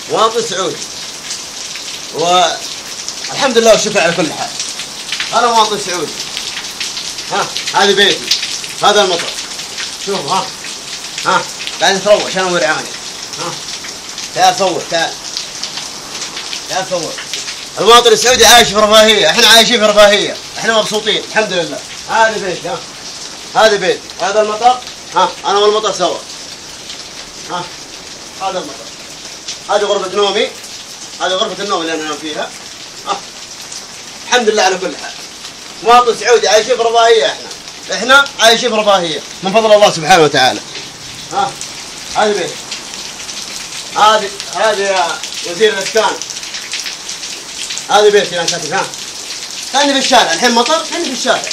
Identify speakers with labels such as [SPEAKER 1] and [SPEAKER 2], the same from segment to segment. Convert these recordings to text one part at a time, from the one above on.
[SPEAKER 1] مواطن سعودي والحمد لله والشكر على كل حال. أنا مواطن سعودي. ها هذه بيتي، هذا المطر. شوف ها قاعد تروش أنا ورعاني. ها تعال صور، تعال صور. المواطن السعودي عايش في رفاهية، احنا عايشين في رفاهية، احنا مبسوطين الحمد لله. هذه بيتي، هذه بيتي، هذا المطر. أنا والمطر سوا. هذا المطر، هذه غرفة نومي، هذه غرفة النوم اللي أنا أنام فيها. الحمد لله على كل حال. مواطن سعودي عايشين في رفاهية، احنا عايشين في رفاهية من فضل الله سبحانه وتعالى. هذه بيت، هذه يا وزير الإسكان، هذه بيتي أنا ساكن. كأني في الشارع، الحين مطر كأني في الشارع.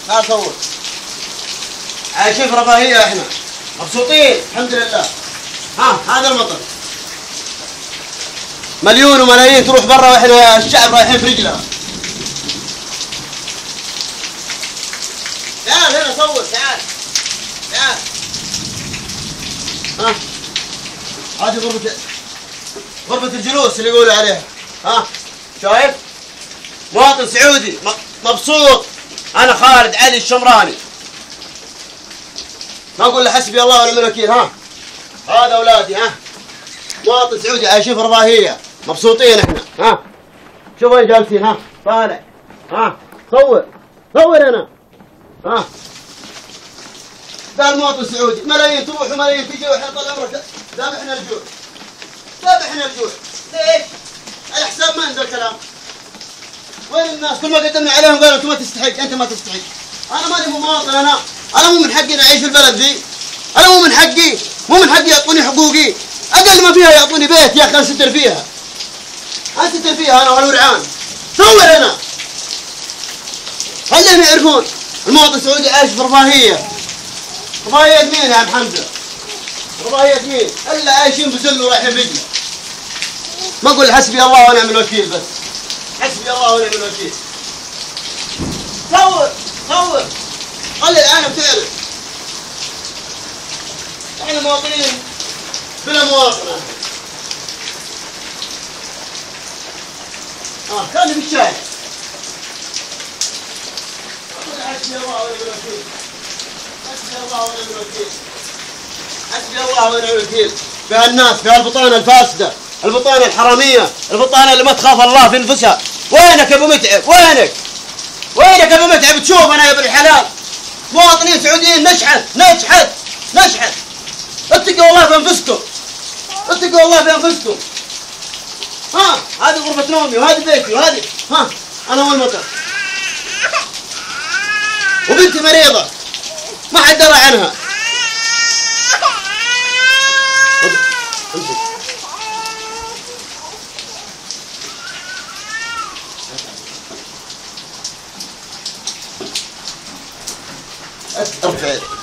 [SPEAKER 1] تعال صور. عايشين في رفاهية، احنا مبسوطين الحمد لله. هذا المطر مليون وملايين تروح برا واحنا الشعب رايحين برجلها. تعال هنا صور، تعال. هذه غرفة الجلوس اللي يقولوا عليها. شايف؟ مواطن سعودي مبسوط. أنا خالد علي الشمراني، ما أقول له حسبي الله ونعم الوكيل. هذا أولادي. مواطن سعودي عايشين في رفاهية، مبسوطين احنا. شوف وين جالسين. طالع. صور هنا. ذا المواطن السعودي ملايين تروح وملايين تجي، واحنا طال عمرك ذابحنا الجوع. ليش؟ على حساب من ذا الكلام؟ وين الناس؟ كل ما قدمنا عليهم قالوا انت ما تستحق، انت ما تستحق. انا ماني مواطن، انا مو من حقي اعيش في البلد ذي. انا مو من حقي يعطوني حقوقي. اقل ما فيها يعطوني بيت يا اخي انستر فيها. انا والورعان. صور هنا. خليهم يعرفون المواطن السعودي عايش في رفاهية. رفاهية مين يا عم حمزة؟ رفاهية مين؟ الا عايشين بذل ورايحين رجله. ما اقول حسبي الله ونعم الوكيل، بس حسبي الله ونعم الوكيل. صور خلي العالم تعرف احنا مواطنين بلا مواطنة. كاني بالشارع. حسبي الله ونعم الوكيل. حسبي الله ونعم الوكيل في الناس، في البطانة الفاسدة، البطانة الحرامية، البطانة اللي ما تخاف الله في نفسها. وينك يا ابو متعب؟ وينك يا ابو متعب؟ تشوف انا يا ابن الحلال مواطنين سعوديين نشحت. اتقوا الله في انفسكم. هذه غرفة نومي، وهذه بيتي، وهذه انا والمطر. وبنتي مريضة ما حد درى عنها. ارفع